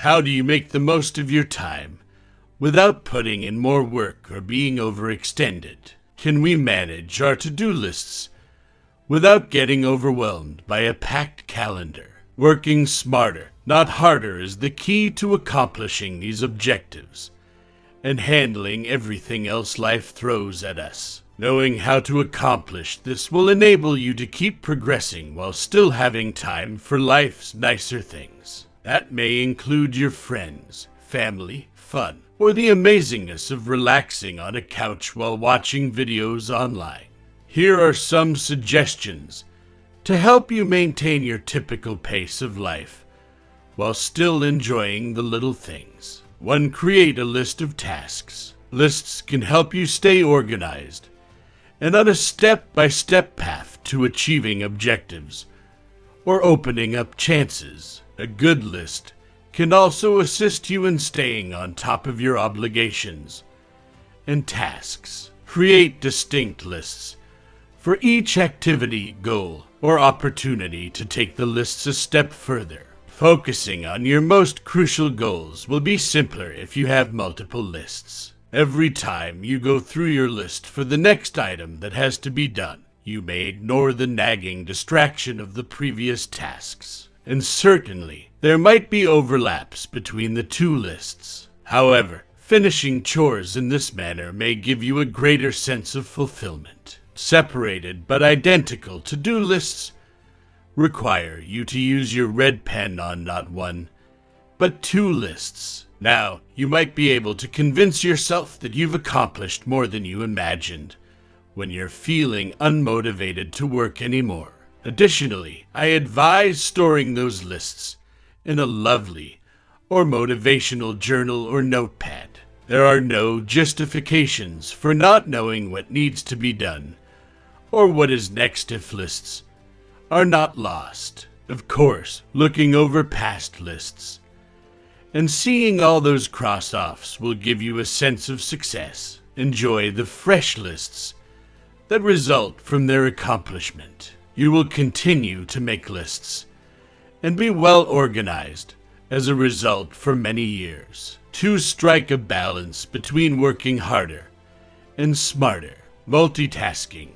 How do you make the most of your time without putting in more work or being overextended? Can we manage our to-do lists without getting overwhelmed by a packed calendar? Working smarter, not harder, is the key to accomplishing these objectives and handling everything else life throws at us. Knowing how to accomplish this will enable you to keep progressing while still having time for life's nicer things. That may include your friends, family, fun, or the amazingness of relaxing on a couch while watching videos online. Here are some suggestions to help you maintain your typical pace of life while still enjoying the little things. 1. Create a list of tasks. Lists can help you stay organized and on a step-by-step path to achieving objectives or opening up chances. A good list can also assist you in staying on top of your obligations and tasks. Create distinct lists for each activity, goal, or opportunity to take the lists a step further. Focusing on your most crucial goals will be simpler if you have multiple lists. Every time you go through your list for the next item that has to be done, you may ignore the nagging distraction of the previous tasks. And certainly, there might be overlaps between the two lists. However, finishing chores in this manner may give you a greater sense of fulfillment. Separated but identical to-do lists require you to use your red pen on not one, but two lists. Now, you might be able to convince yourself that you've accomplished more than you imagined when you're feeling unmotivated to work anymore. Additionally, I advise storing those lists in a lovely or motivational journal or notepad. There are no justifications for not knowing what needs to be done or what is next if lists are not lost. Of course, looking over past lists and seeing all those cross-offs will give you a sense of success. Enjoy the fresh lists that result from their accomplishment. You will continue to make lists and be well organized as a result for many years. To strike a balance between working harder and smarter, multitasking,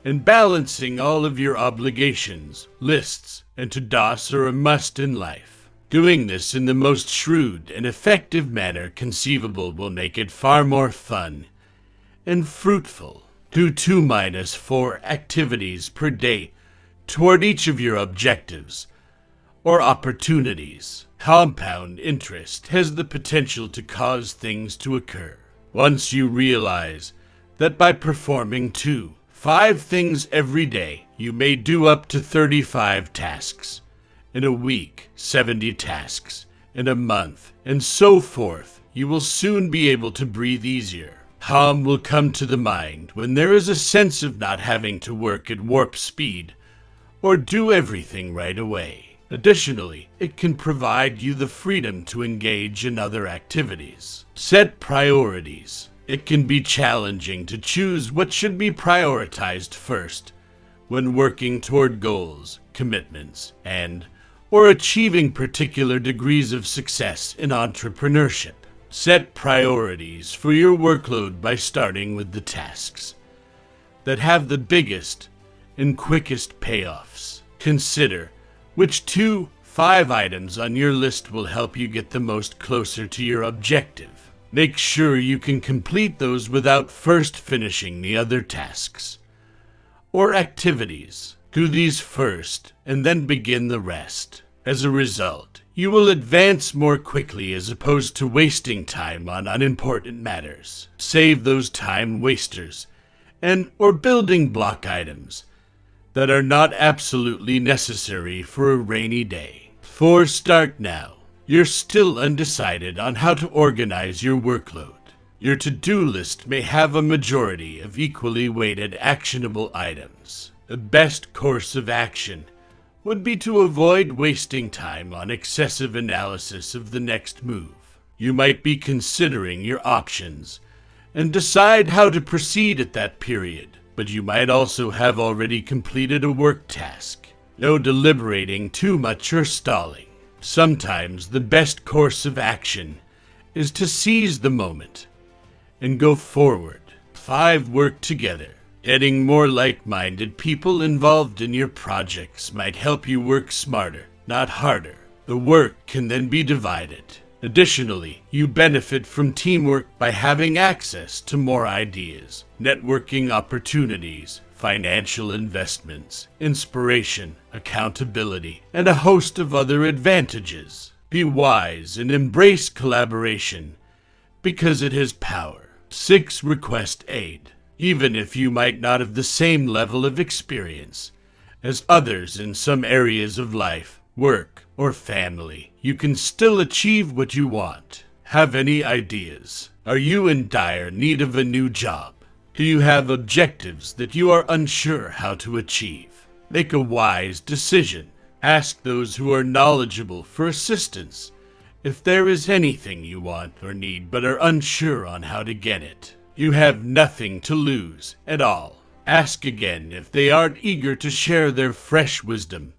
and balancing all of your obligations, lists, and to-dos are a must in life. Doing this in the most shrewd and effective manner conceivable will make it far more fun and fruitful. Do 2-4 activities per day toward each of your objectives or opportunities. Compound interest has the potential to cause things to occur. Once you realize that by performing 5 things every day, you may do up to 35 tasks in a week, 70 tasks in a month, and so forth, you will soon be able to breathe easier. Calm will come to the mind when there is a sense of not having to work at warp speed or do everything right away. Additionally, it can provide you the freedom to engage in other activities. Set priorities. It can be challenging to choose what should be prioritized first when working toward goals, commitments, or achieving particular degrees of success in entrepreneurship. Set priorities for your workload by starting with the tasks that have the biggest and quickest payoffs. Consider which 5 items on your list will help you get the most closer to your objective. Make sure you can complete those without first finishing the other tasks or activities. Do these first and then begin the rest. As a result, you will advance more quickly as opposed to wasting time on unimportant matters. Save those time wasters or building block items that are not absolutely necessary for a rainy day. 4. Start now. You're still undecided on how to organize your workload. Your to-do list may have a majority of equally weighted actionable items. The best course of action would be to avoid wasting time on excessive analysis of the next move. You might be considering your options and decide how to proceed at that period, but you might also have already completed a work task. No deliberating too much or stalling. Sometimes the best course of action is to seize the moment and go forward. 5. Work together. Getting more like-minded people involved in your projects might help you work smarter, not harder. The work can then be divided. Additionally, you benefit from teamwork by having access to more ideas, networking opportunities, financial investments, inspiration, accountability, and a host of other advantages. Be wise and embrace collaboration because it has power. 6. Request aid. Even if you might not have the same level of experience as others in some areas of life, work, or family, you can still achieve what you want. Have any ideas? Are you in dire need of a new job? Do you have objectives that you are unsure how to achieve? Make a wise decision. Ask those who are knowledgeable for assistance if there is anything you want or need but are unsure on how to get it. You have nothing to lose at all. Ask again if they aren't eager to share their fresh wisdom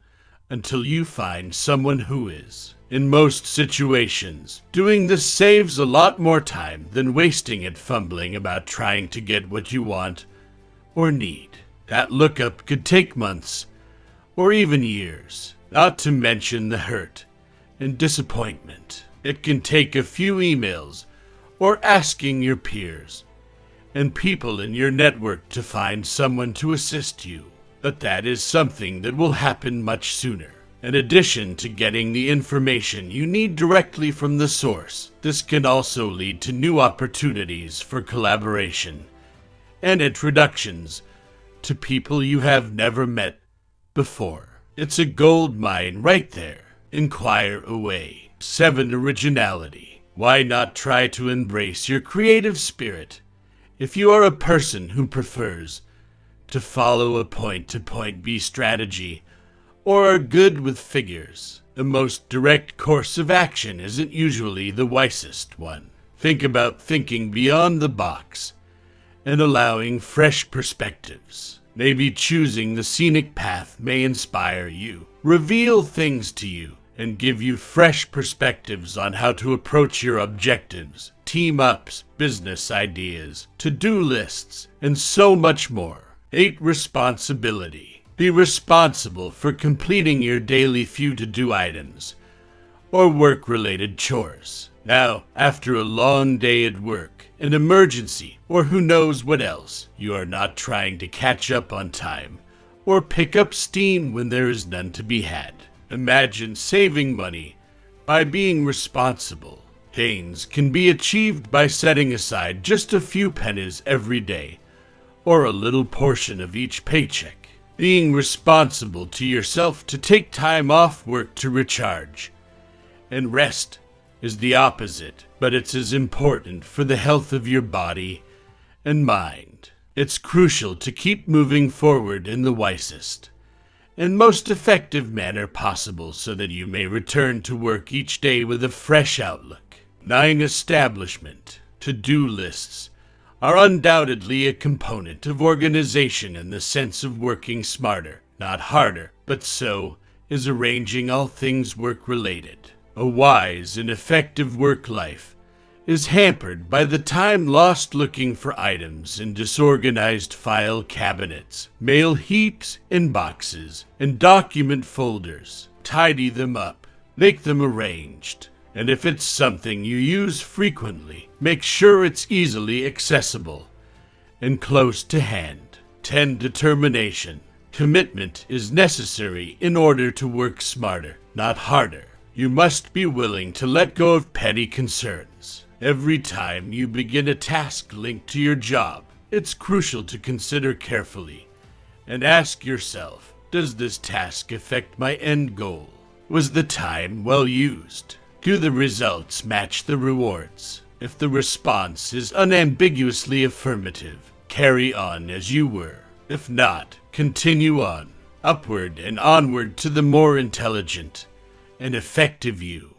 until you find someone who is. In most situations, doing this saves a lot more time than wasting it fumbling about trying to get what you want or need. That lookup could take months or even years, not to mention the hurt and disappointment. It can take a few emails or asking your peers and people in your network to find someone to assist you. But that is something that will happen much sooner. In addition to getting the information you need directly from the source, this can also lead to new opportunities for collaboration and introductions to people you have never met before. It's a gold mine right there. Inquire away. 7. Originality. Why not try to embrace your creative spirit? If you are a person who prefers to follow a point-to-point B strategy, or are good with figures, the most direct course of action isn't usually the wisest one. Think about thinking beyond the box and allowing fresh perspectives. Maybe choosing the scenic path may inspire you, reveal things to you, and give you fresh perspectives on how to approach your objectives, team-ups, business ideas, to-do lists, and so much more. 8. Responsibility. Be responsible for completing your daily few to-do items or work-related chores. Now, after a long day at work, an emergency, or who knows what else, you are not trying to catch up on time or pick up steam when there is none to be had. Imagine saving money by being responsible. Gains can be achieved by setting aside just a few pennies every day or a little portion of each paycheck. Being responsible to yourself to take time off work to recharge and rest is the opposite, but it's as important for the health of your body and mind. It's crucial to keep moving forward in the wisest and most effective manner possible so that you may return to work each day with a fresh outlook. 9. Establishment. To-do lists are undoubtedly a component of organization in the sense of working smarter, not harder, but so is arranging all things work-related. A wise and effective work life is hampered by the time lost looking for items in disorganized file cabinets, mail heaps, inboxes, and document folders. Tidy them up, make them arranged, and if it's something you use frequently, make sure it's easily accessible and close to hand. 10. Determination. Commitment is necessary in order to work smarter, not harder. You must be willing to let go of petty concerns. Every time you begin a task linked to your job, it's crucial to consider carefully and ask yourself, does this task affect my end goal? Was the time well used? Do the results match the rewards? If the response is unambiguously affirmative, carry on as you were. If not, continue on, upward and onward to the more intelligent and effective you.